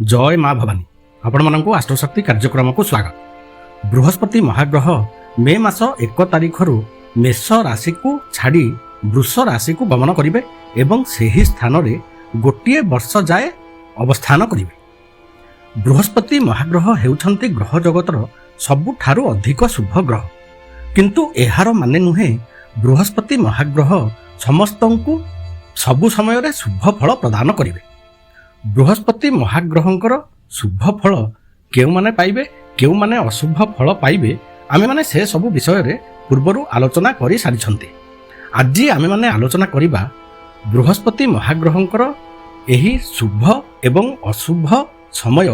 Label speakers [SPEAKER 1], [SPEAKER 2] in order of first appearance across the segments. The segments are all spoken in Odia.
[SPEAKER 1] जय माँ भवानी आपण मानक आस्ट्रोशक्ति कार्यक्रम को स्वागत। बृहस्पति महाग्रह मे मास 1 तारिख रु मेष राशि को छाड़ी वृष राशि को गमन करेंगे एवं सही स्थान रे गोटे वर्ष जाए अवस्थान करेंगे। बृहस्पति महाग्रह हेउछंती ग्रह जगतर सबुठारु अधिक शुभ ग्रह, किंतु एहार माने नुहे बृहस्पति महाग्रह समस्तंकु सबु समय रे शुभ फल प्रदान करेंगे। बृहस्पति महाग्रहंकर शुभ फल केउ माने पाइबे केउ माने अशुभ फल पाइबे आमे माने से सबु विषय रे पूर्वरु आलोचना करि सारिछन्ते। आज आमे माने आलोचना करिबा बृहस्पति महाग्रहंकर एही शुभ एवं अशुभ समय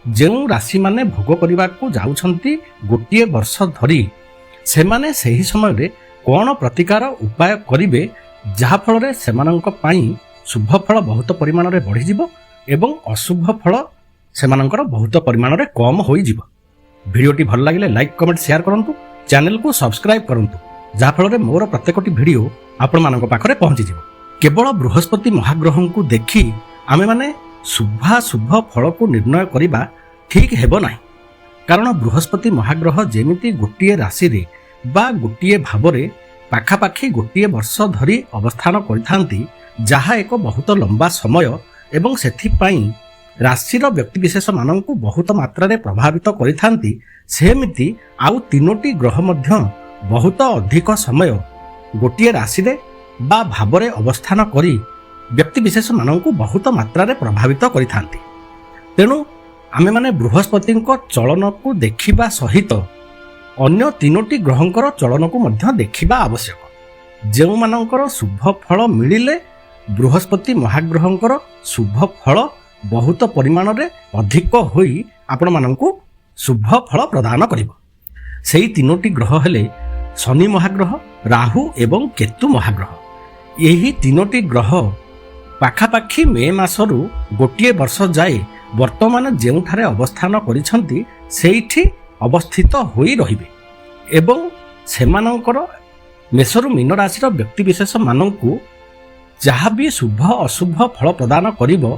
[SPEAKER 1] जेउ राशि माने भोग करिबा को जाउछन्ती गोटिए वर्ष धरी से माने सेही समय रे कोन प्रतिकार उपाय करिवे जहा फल रे सेमानंक पई शुभ फल बहुत परिमाण रे बढ़ी जिवो एवं अशुभ फल सेमानंकर बहुत परिमाण रे कम होई जिवो। भिडियोटी भल लागिले लाइक कमेंट शेयर करंतु, चैनल को सब्सक्राइब करंतु जहा फल रे मोर प्रत्येकटी भिडियो आपण मानक पाखरे पहुंची जिवो। केवल बृहस्पति महाग्रह को देखि आमे माने शुभाशुभ फल को निर्णय करिबा ठीक हेबो नाही, कारण बृहस्पति महाग्रह जेमिति गोटिए राशि रे बा गोटिए भाव रे पाखापाखी गोटिए वर्ष धरी अवस्थान करिथांती, जहा एक बहुत लंबा समय एवं सेथिपाई राशिर व्यक्तिविशेष माननकु बहुत मात्रा रे प्रभावित करिथांती। सेमिति आउ तीनोटी ग्रह मध्य बहुत अधिक समय गोटिए राशि रे बा भाव रे अवस्थान करी व्यक्तिविशेष माननकु बहुत मात्रा रे प्रभावित करिथांती। तेणु आमे माने बृहस्पतिଙ୍କ चलनकु देखिबा सहित अन्य तीनोटी ग्रहंकर चलनकु मध्य देखिबा आवश्यक। जेउ माननकर शुभ फल मिलिले बृहस्पति महाग्रहंकर शुभ फल बहुत परिमाण रे अधिक होई आपण माननकु शुभ फल प्रदान करिवो। सेही तीनोटी ग्रह हेले शनि महाग्रह, राहु एवं केतु महाग्रह। एही तीनोटी ग्रह पाखापाखी मे मासरु गोटिए वर्ष जाए वर्तमान जेउठारे अवस्थान करिसंती सेठी अवस्थित होई रहिबे एवं सेमानंकर मेषरु मीन राशिर व्यक्तिविशेष माननकु जहाँ भी शुभ अशुभ फल प्रदान करिवो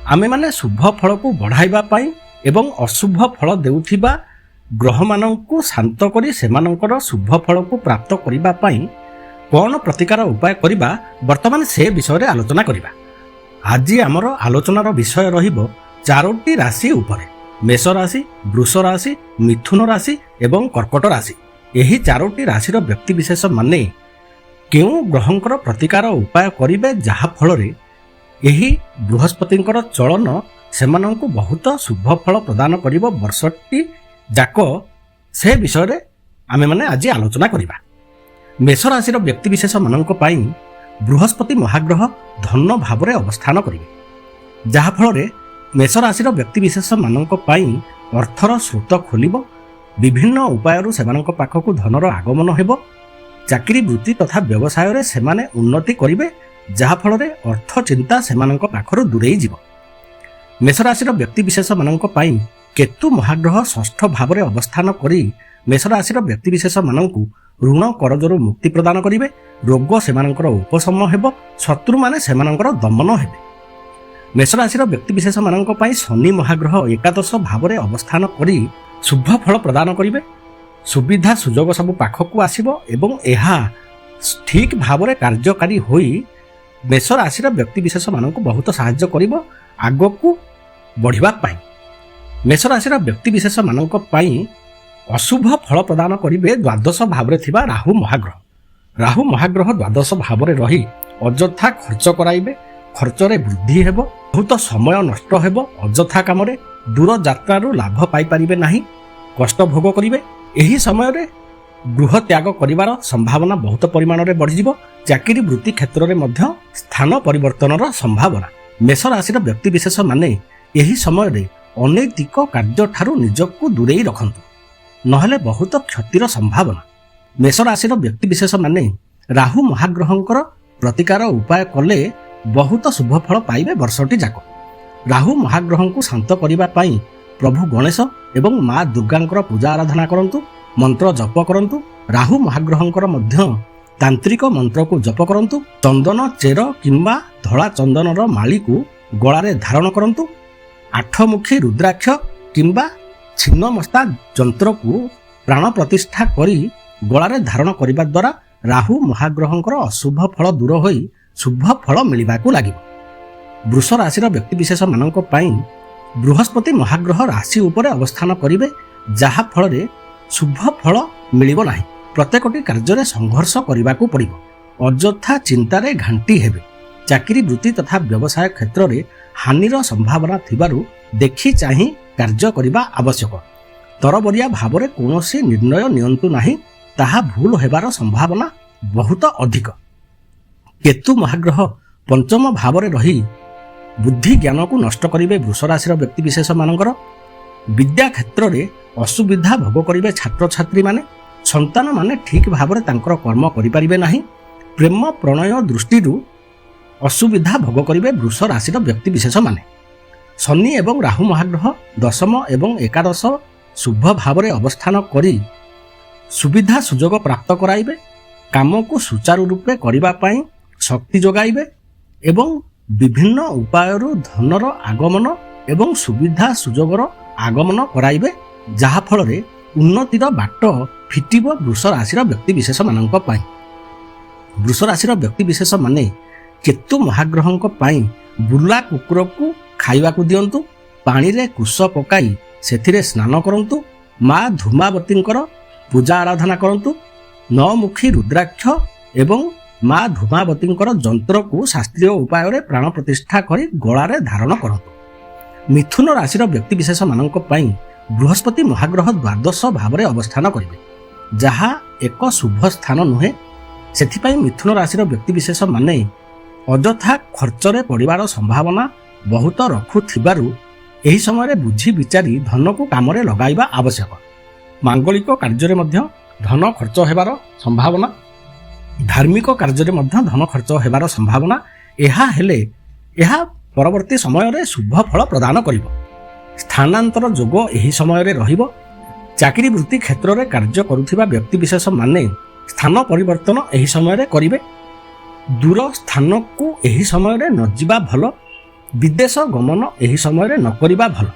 [SPEAKER 1] आमे माने शुभ फल को बढ़ाइबा पाई एवं अशुभ फल देउथिबा ग्रह माननकु शांत करी सेमानंकर शुभ फल को प्राप्त करिबा पाई कोन प्रतिकार उपाय करिबा वर्तमान से विषय रे आलोचना करिबा। आज आमर आलोचनार विषय रहिबो चारोटी राशि उपरे, मेष राशि, वृष राशि, मिथुन राशि एवं कर्कट राशि। एही चारोटी राशिर व्यक्तिविशेष माने केउ ग्रहंकर प्रतिकार उपाय करिवे जहा फल रे एही बृहस्पतिंकर चलन सेमानंकु बहुत शुभ फल प्रदान करिवो वर्षटी जाक, से विषय रे आमे माने आज आलोचना करिबा। मेष राशिर व्यक्तिविशेष माननक पई बृहस्पति महाग्रह धन भाव रे अवस्थान करिवे, जहा फल रे मेष राशिर व्यक्तिविशेष माननक पई अर्थर स्रोत खोलिबो, विभिन्न उपायरु सेमानंक पाखकु धनर आगमन हेबो, चाकरी वृत्ति तथा व्यवसाय रे सेमाने उन्नति करिवे जहा फल रे अर्थ चिंता सेमानंक पाखरु दूरेई जिवो। मेष राशिर व्यक्तिविशेष माननक पई केतु महाग्रह षष्ठ भाव रे अवस्थान करी मेष राशिर व्यक्तिविशेष माननकु ऋण करजरु मुक्ति प्रदान करिवे, रोग सेमानंकर उपशम हेबो, शत्रु माने सेमानंकर दमन हेबे। मेष राशिर व्यक्तिविशेष माननक पई शनि महाग्रह एकादश भाव रे अवस्थान करी शुभ फल प्रदान करिवे, सुविधा सुजोग सब पाखकु आसिबो एवं एहा ठीक भाव रे कार्यकारी होई मेष राशिर व्यक्तिविशेष माननकु बहुत सहाय्य करिवो आगकु बढ़िबा पाई। मेष राशिर व्यक्तिविशेष माननक पई अशुभ फल प्रदान करिवे द्वादश भाव रे थिबा राहु महाग्रह। राहु महाग्रह द्वादश भाव रे रही अଯଥା खर्च कराइबे, खर्च रे वृद्धि हेबो, बहुत समय नष्ट हेबो, अଯଥା काम रे दूर यात्रारु लाभ पाई परिबे नाही, कष्ट भोग करिवे। एही समय रे गृह त्याग करिवार संभावना बहुत परिमाण रे बढ़ी जिवो, चाकरी वृत्ति क्षेत्र रे मध्य स्थान परिवर्तनर संभावना। मेष राशिर व्यक्तिविशेष माने एही समय रे अनैतिक कार्य ठारू निजकु दूरेई रखंतु, नहले बहुत क्षतिर संभावना। मेष राशिर व्यक्तिविशेष माने राहु महाग्रहंकर प्रतिकार उपाय कले बहुत शुभ फल पाइबे वर्षटी जाक। राहु महाग्रहंकु शांत करिबा पाई प्रभु गणेश एवं माँ दुर्गांकर पूजा आराधना करंतु, मंत्र जप करंतु। राहु महाग्रहंकर मध्य तांत्रिक मंत्र को जप करंतु, चंदन चेर किंबा धड़ा चंदनर माली को गଳାରେ धारण करंतु। ଆଠମୁଖୀ ରୁଦ୍ରାକ୍ଷ କିମ୍ବା ଛିନ୍ନମସ୍ତା ଯନ୍ତ୍ରକୁ ପ୍ରାଣ ପ୍ରତିଷ୍ଠା କରି ଗଳାରେ ଧାରଣ କରିବା ଦ୍ୱାରା ରାହୁ ମହାଗ୍ରହଙ୍କର ଅଶୁଭ ଫଳ ଦୂର ହୋଇ ଶୁଭ ଫଳ ମିଳିବାକୁ ଲାଗିବ। ବୃଷ ରାଶିର ବ୍ୟକ୍ତିବିଶେଷ ମାନଙ୍କ ପାଇଁ ବୃହସ୍ପତି ମହାଗ୍ରହ ରାଶି ଉପରେ ଅବସ୍ଥାନ କରିବେ, ଯାହା ଫଳରେ ଶୁଭ ଫଳ ମିଳିବ ନାହିଁ। ପ୍ରତ୍ୟେକଟି କାର୍ଯ୍ୟରେ ସଂଘର୍ଷ କରିବାକୁ ପଡ଼ିବ। ଅଯଥା ଚିନ୍ତାରେ ଘାଣ୍ଟି ହେବେ। ଚାକିରି ବୃତ୍ତି ତଥା ବ୍ୟବସାୟ କ୍ଷେତ୍ରରେ ହାନିର ସମ୍ଭାବନା ଥିବାରୁ ଦେଖି ଚାହିଁ କାର୍ଯ୍ୟ କରିବା ଆବଶ୍ୟକ। ତରବରିଆ ଭାବରେ କୌଣସି ନିର୍ଣ୍ଣୟ ନିଅନ୍ତୁ ନାହିଁ, ତାହା ଭୁଲ ହେବାର ସମ୍ଭାବନା ବହୁତ ଅଧିକ। କେତୁ ମହାଗ୍ରହ ପଞ୍ଚମ ଭାବରେ ରହି ବୁଦ୍ଧି ଜ୍ଞାନକୁ ନଷ୍ଟ କରିବେ ବୃଷ ରାଶିର ବ୍ୟକ୍ତିବିଶେଷ ମାନଙ୍କର। ବିଦ୍ୟା କ୍ଷେତ୍ରରେ ଅସୁବିଧା ଭୋଗ କରିବେ ଛାତ୍ରଛାତ୍ରୀମାନେ। ସନ୍ତାନମାନେ ଠିକ୍ ଭାବରେ ତାଙ୍କର କର୍ମ କରିପାରିବେ ନାହିଁ। ପ୍ରେମ ପ୍ରଣୟ ଦୃଷ୍ଟିରୁ ଅସୁବିଧା ଭୋଗ କରିବେ ବୃଷ ରାଶିର ବ୍ୟକ୍ତିବିଶେଷ ମାନେ। ଶନି ଏବଂ ରାହୁ ମହାଗ୍ରହ ଦଶମ ଏବଂ ଏକାଦଶ ଶୁଭ ଭାବରେ ଅବସ୍ଥାନ କରି ସୁବିଧା ସୁଯୋଗ ପ୍ରାପ୍ତ କରାଇବେ। କାମକୁ ସୁଚାରୁ ରୂପେ କରିବା ପାଇଁ ଶକ୍ତି ଯୋଗାଇବେ ଏବଂ ବିଭିନ୍ନ ଉପାୟରୁ ଧନର ଆଗମନ ଏବଂ ସୁବିଧା ସୁଯୋଗର ଆଗମନ କରାଇବେ, ଯାହାଫଳରେ ଉନ୍ନତିର ବାଟ ଫିଟିବ ବୃଷ ରାଶିର ବ୍ୟକ୍ତିବିଶେଷ ମାନଙ୍କ ପାଇଁ। ବୃଷ ରାଶିର ବ୍ୟକ୍ତିବିଶେଷ ମାନେ କେତୁ ମହାଗ୍ରହଙ୍କ ପାଇଁ ବୁଲା କୁକୁରକୁ ଖାଇବାକୁ ଦିଅନ୍ତୁ, ପାଣିରେ କୁଶ ପକାଇ ସେଥିରେ ସ୍ନାନ କରନ୍ତୁ, ମା ଧୂମାବତୀଙ୍କର ପୂଜା ଆରାଧନା କରନ୍ତୁ, ନଅମୁଖୀ ରୁଦ୍ରାକ୍ଷ ଏବଂ ମା ଧୂମାବତୀଙ୍କର ଯନ୍ତ୍ରକୁ ଶାସ୍ତ୍ରୀୟ ଉପାୟରେ ପ୍ରାଣ ପ୍ରତିଷ୍ଠା କରି ଗଳାରେ ଧାରଣ କରନ୍ତୁ। ମିଥୁନ ରାଶିର ବ୍ୟକ୍ତିବିଶେଷ ମାନଙ୍କ ପାଇଁ ବୃହସ୍ପତି ମହାଗ୍ରହ ଦ୍ୱାଦଶ ଭାବରେ ଅବସ୍ଥାନ କରିବେ, ଯାହା ଏକ ଶୁଭ ସ୍ଥାନ ନୁହେଁ। ସେଥିପାଇଁ ମିଥୁନ ରାଶିର ବ୍ୟକ୍ତିବିଶେଷ ମାନେ ଅଯଥା ଖର୍ଚ୍ଚରେ ପଡ଼ିବାର ସମ୍ଭାବନା ବହୁତ ରଖୁଥିବାରୁ ଏହି ସମୟରେ ବୁଝି ବିଚାରି ଧନକୁ କାମରେ ଲଗାଇବା ଆବଶ୍ୟକ। ମାଙ୍ଗଳିକ କାର୍ଯ୍ୟରେ ମଧ୍ୟ ଧନ ଖର୍ଚ୍ଚ ହେବାର ସମ୍ଭାବନା, ଧାର୍ମିକ କାର୍ଯ୍ୟରେ ମଧ୍ୟ ଧନ ଖର୍ଚ୍ଚ ହେବାର ସମ୍ଭାବନା। ଏହା ପରବର୍ତ୍ତୀ ସମୟରେ ଶୁଭ ଫଳ ପ୍ରଦାନ କରିବ। ସ୍ଥାନାନ୍ତର ଯୋଗ ଏହି ସମୟରେ ରହିବ। ଚାକିରି ବୃତ୍ତି କ୍ଷେତ୍ରରେ କାର୍ଯ୍ୟ କରୁଥିବା ବ୍ୟକ୍ତିବିଶେଷ ମାନେ ସ୍ଥାନ ପରିବର୍ତ୍ତନ ଏହି ସମୟରେ କରିବେ। ଦୂର ସ୍ଥାନକୁ ଏହି ସମୟରେ ନ ଯିବା ଭଲ। ବିଦେଶ ଗମନ ଏହି ସମୟରେ ନ କରିବା ଭଲ।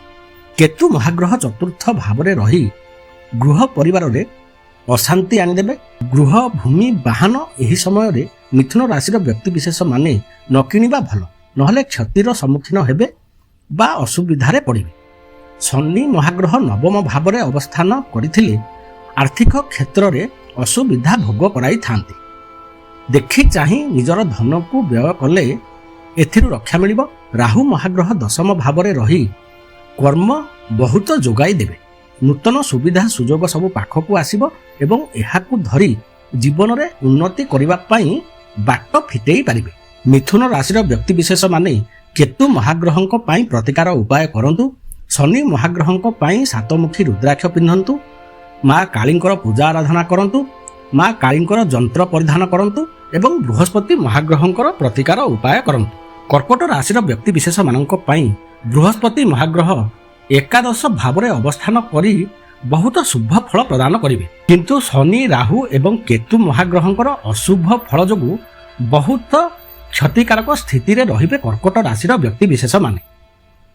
[SPEAKER 1] କେତୁ ମହାଗ୍ରହ ଚତୁର୍ଥ ଭାବରେ ରହି ଗୃହ ପରିବାରରେ ଅଶାନ୍ତି ଆଣିଦେବେ। ଗୃହ ଭୂମି ବାହନ ଏହି ସମୟରେ ମିଥୁନ ରାଶିର ବ୍ୟକ୍ତିବିଶେଷ ମାନେ ନ କିଣିବା ଭଲ, ନହେଲେ କ୍ଷତିର ସମ୍ମୁଖୀନ ହେବେ ବା ଅସୁବିଧାରେ ପଡ଼ିବେ। ଶନି ମହାଗ୍ରହ ନବମ ଭାବରେ ଅବସ୍ଥାନ କରିଥିଲେ ଆର୍ଥିକ କ୍ଷେତ୍ରରେ ଅସୁବିଧା ଭୋଗ କରାଇଥାନ୍ତି। ଦେଖି ଚାହିଁ ନିଜର ଧନକୁ ବ୍ୟୟ କଲେ ଏଥିରୁ ରକ୍ଷା ମିଳିବ। ରାହୁ ମହାଗ୍ରହ ଦଶମ ଭାବରେ ରହି କର୍ମ ବହୁତ ଯୋଗାଇ ଦେବେ। ନୂତନ ସୁବିଧା ସୁଯୋଗ ସବୁ ପାଖକୁ ଆସିବ ଏବଂ ଏହାକୁ ଧରି ଜୀବନରେ ଉନ୍ନତି କରିବା ପାଇଁ ବାଟ ଫିଟେଇ ପାରିବେ। ମିଥୁନ ରାଶିର ବ୍ୟକ୍ତିବିଶେଷ ମାନେ କେତୁ ମହାଗ୍ରହଙ୍କ ପାଇଁ ପ୍ରତିକାର ଉପାୟ କରନ୍ତୁ। ଶନି ମହାଗ୍ରହଙ୍କ ପାଇଁ ସାତମୁଖୀ ରୁଦ୍ରାକ୍ଷ ପିନ୍ଧନ୍ତୁ, ମା କାଳୀଙ୍କର ପୂଜା ଆରାଧନା କରନ୍ତୁ, ମା କାଳୀଙ୍କର ଯନ୍ତ୍ର ପରିଧାନ କରନ୍ତୁ ଏବଂ ବୃହସ୍ପତି ମହାଗ୍ରହଙ୍କର ପ୍ରତିକାର ଉପାୟ କରନ୍ତୁ। କର୍କଟ ରାଶିର ବ୍ୟକ୍ତିବିଶେଷ ମାନଙ୍କ ପାଇଁ ବୃହସ୍ପତି ମହାଗ୍ରହ ଏକାଦଶ ଭାବରେ ଅବସ୍ଥାନ କରି ବହୁତ ଶୁଭ ଫଳ ପ୍ରଦାନ କରିବେ, କିନ୍ତୁ ଶନି ରାହୁ ଏବଂ କେତୁ ମହାଗ୍ରହଙ୍କର ଅଶୁଭ ଫଳ ଯୋଗୁଁ ବହୁତ କ୍ଷତିକାରକ ସ୍ଥିତିରେ ରହିବେ କର୍କଟ ରାଶିର ବ୍ୟକ୍ତିବିଶେଷ ମାନେ।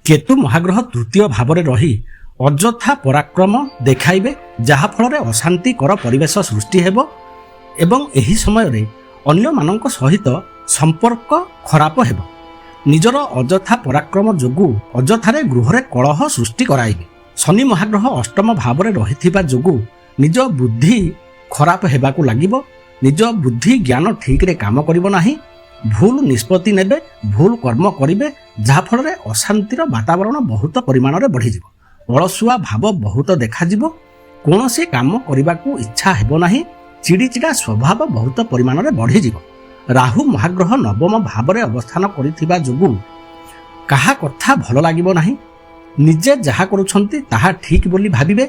[SPEAKER 1] କେତୁ ମହାଗ୍ରହ ତୃତୀୟ ଭାବରେ ରହି ଅଯଥା ପରାକ୍ରମ ଦେଖାଇବେ, ଯାହାଫଳରେ ଅଶାନ୍ତିକର ପରିବେଶ ସୃଷ୍ଟି ହେବ ଏବଂ ଏହି ସମୟରେ ଅନ୍ୟମାନଙ୍କ ସହିତ ସମ୍ପର୍କ ଖରାପ ହେବ। ନିଜର ଅଯଥା ପରାକ୍ରମ ଯୋଗୁଁ ଅଯଥାରେ ଗୃହରେ କଳହ ସୃଷ୍ଟି କରାଇବେ। ଶନି ମହାଗ୍ରହ ଅଷ୍ଟମ ଭାବରେ ରହିଥିବା ଯୋଗୁଁ ନିଜ ବୁଦ୍ଧି ଖରାପ ହେବାକୁ ଲାଗିବ। ନିଜ ବୁଦ୍ଧି ଜ୍ଞାନ ଠିକରେ କାମ କରିବ ନାହିଁ। ଭୁଲ ନିଷ୍ପତ୍ତି ନେବେ, ଭୁଲ କର୍ମ କରିବେ, ଯାହାଫଳରେ ଅଶାନ୍ତିର ବାତାବରଣ ବହୁତ ପରିମାଣରେ ବଢ଼ିଯିବ। ଅଳସୁଆ ଭାବ ବହୁତ ଦେଖାଯିବ। କୌଣସି କାମ କରିବାକୁ ଇଚ୍ଛା ହେବ ନାହିଁ। ଚିଡ଼ିଚିଡ଼ା ସ୍ୱଭାବ ବହୁତ ପରିମାଣରେ ବଢ଼ିଯିବ। ରାହୁ ମହାଗ୍ରହ ନବମ ଭାବରେ ଅବସ୍ଥାନ କରିଥିବା ଯୋଗୁଁ କାହା କଥା ଭଲ ଲାଗିବ ନାହିଁ। ନିଜେ ଯାହା କରୁଛନ୍ତି ତାହା ଠିକ୍ ବୋଲି ଭାବିବେ।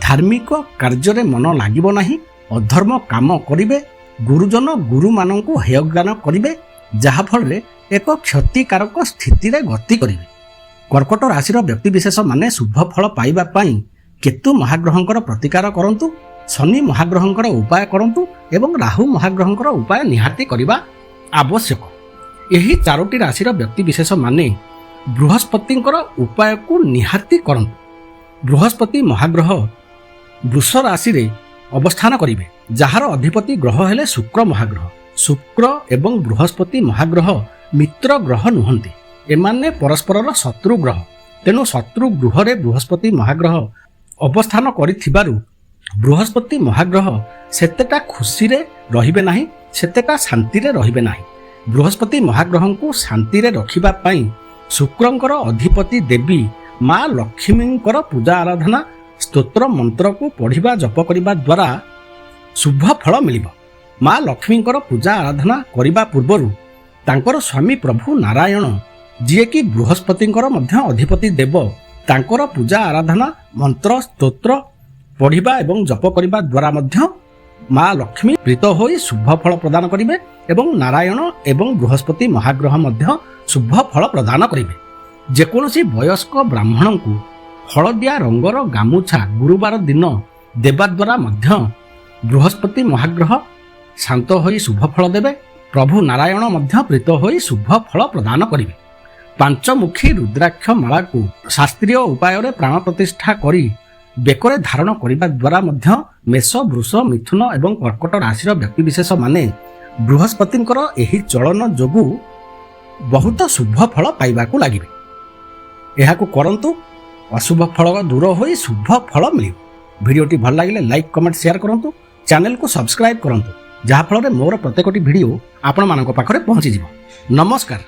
[SPEAKER 1] ଧାର୍ମିକ କାର୍ଯ୍ୟରେ ମନ ଲାଗିବ ନାହିଁ। ଅଧର୍ମ କାମ କରିବେ। ଗୁରୁଜନ ଗୁରୁମାନଙ୍କୁ ହେୟଜ୍ଞାନ କରିବେ, ଯାହାଫଳରେ ଏକ କ୍ଷତିକାରକ ସ୍ଥିତିରେ ଗତି କରିବେ। କର୍କଟ ରାଶିର ବ୍ୟକ୍ତିବିଶେଷ ମାନେ ଶୁଭ ଫଳ ପାଇବା ପାଇଁ କେତୁ ମହାଗ୍ରହଙ୍କର ପ୍ରତିକାର କରନ୍ତୁ, ଶନି ମହାଗ୍ରହଙ୍କର ଉପାୟ କରନ୍ତୁ ଏବଂ ରାହୁ ମହାଗ୍ରହଙ୍କର ଉପାୟ ନିହାତି କରିବା ଆବଶ୍ୟକ। ଏହି ଚାରୋଟି ରାଶିର ବ୍ୟକ୍ତିବିଶେଷ ମାନେ ବୃହସ୍ପତିଙ୍କର ଉପାୟକୁ ନିହାତି କରନ୍ତୁ। ବୃହସ୍ପତି ମହାଗ୍ରହ ବୃଷ ରାଶିରେ ଅବସ୍ଥାନ କରିବେ, ଯାହାର ଅଧିପତି ଗ୍ରହ ହେଲେ ଶୁକ୍ର ମହାଗ୍ରହ। ଶୁକ୍ର ଏବଂ ବୃହସ୍ପତି ମହାଗ୍ରହ ମିତ୍ର ଗ୍ରହ ନୁହନ୍ତି, ଏମାନେ ପରସ୍ପରର ଶତ୍ରୁ ଗ୍ରହ। ତେଣୁ ଶତ୍ରୁ ଗୃହରେ ବୃହସ୍ପତି ମହାଗ୍ରହ ଅବସ୍ଥାନ କରିଥିବାରୁ ବୃହସ୍ପତି ମହାଗ୍ରହ ସେତେଟା ଖୁସିରେ ରହିବେ ନାହିଁ, ସେତେଟା ଶାନ୍ତିରେ ରହିବେ ନାହିଁ। ବୃହସ୍ପତି ମହାଗ୍ରହଙ୍କୁ ଶାନ୍ତିରେ ରଖିବା ପାଇଁ ଶୁକ୍ରଙ୍କର ଅଧିପତି ଦେବୀ ମା ଲକ୍ଷ୍ମୀଙ୍କର ପୂଜା ଆରାଧନା, ସ୍ତୋତ୍ର ମନ୍ତ୍ରକୁ ପଢ଼ିବା ଜପ କରିବା ଦ୍ୱାରା ଶୁଭ ଫଳ ମିଳିବ। ମା ଲକ୍ଷ୍ମୀଙ୍କର ପୂଜା ଆରାଧନା କରିବା ପୂର୍ବରୁ ତାଙ୍କର ସ୍ୱାମୀ ପ୍ରଭୁ ନାରାୟଣ, ଯିଏକି ବୃହସ୍ପତିଙ୍କର ମଧ୍ୟ ଅଧିପତି ଦେବ, ତାଙ୍କର ପୂଜା ଆରାଧନା, ମନ୍ତ୍ର ସ୍ତୋତ୍ର ପଢ଼ିବା ଏବଂ ଜପ କରିବା ଦ୍ୱାରା ମଧ୍ୟ ମା ଲକ୍ଷ୍ମୀ ପ୍ରୀତ ହୋଇ ଶୁଭ ଫଳ ପ୍ରଦାନ କରିବେ ଏବଂ ନାରାୟଣ ଏବଂ ବୃହସ୍ପତି ମହାଗ୍ରହ ମଧ୍ୟ ଶୁଭ ଫଳ ପ୍ରଦାନ କରିବେ। ଯେକୌଣସି ବୟସ୍କ ବ୍ରାହ୍ମଣଙ୍କୁ ହଳଦିଆ ରଙ୍ଗର ଗାମୁଛା ଗୁରୁବାର ଦିନ ଦେବା ଦ୍ୱାରା ମଧ୍ୟ ବୃହସ୍ପତି ମହାଗ୍ରହ ଶାନ୍ତ ହୋଇ ଶୁଭ ଫଳ ଦେବେ। ପ୍ରଭୁ ନାରାୟଣ ମଧ୍ୟ ପ୍ରୀତ ହୋଇ ଶୁଭ ଫଳ ପ୍ରଦାନ କରିବେ। ପାଞ୍ଚମୁଖୀ ରୁଦ୍ରାକ୍ଷ ମାଳାକୁ ଶାସ୍ତ୍ରୀୟ ଉପାୟରେ ପ୍ରାଣ ପ୍ରତିଷ୍ଠା କରି ବେକରେ ଧାରଣ କରିବା ଦ୍ୱାରା ମଧ୍ୟ ମେଷ, ବୃଷ, ମିଥୁନ ଏବଂ କର୍କଟ ରାଶିର ବ୍ୟକ୍ତିବିଶେଷ ମାନେ ବୃହସ୍ପତିଙ୍କର ଏହି ଚଳନ ଯୋଗୁଁ ବହୁତ ଶୁଭ ଫଳ ପାଇବାକୁ ଲାଗିବେ। ଏହାକୁ କରନ୍ତୁ, ଅଶୁଭ ଫଳ ଦୂର ହୋଇ ଶୁଭ ଫଳ ମିଳିବ। ଭିଡ଼ିଓଟି ଭଲ ଲାଗିଲେ ଲାଇକ୍, କମେଣ୍ଟ, ସେୟାର କରନ୍ତୁ। ଚ୍ୟାନେଲକୁ ସବସ୍କ୍ରାଇବ୍ କରନ୍ତୁ, ଯାହାଫଳରେ ମୋର ପ୍ରତ୍ୟେକଟି ଭିଡ଼ିଓ ଆପଣମାନଙ୍କ ପାଖରେ ପହଞ୍ଚିଯିବ। ନମସ୍କାର।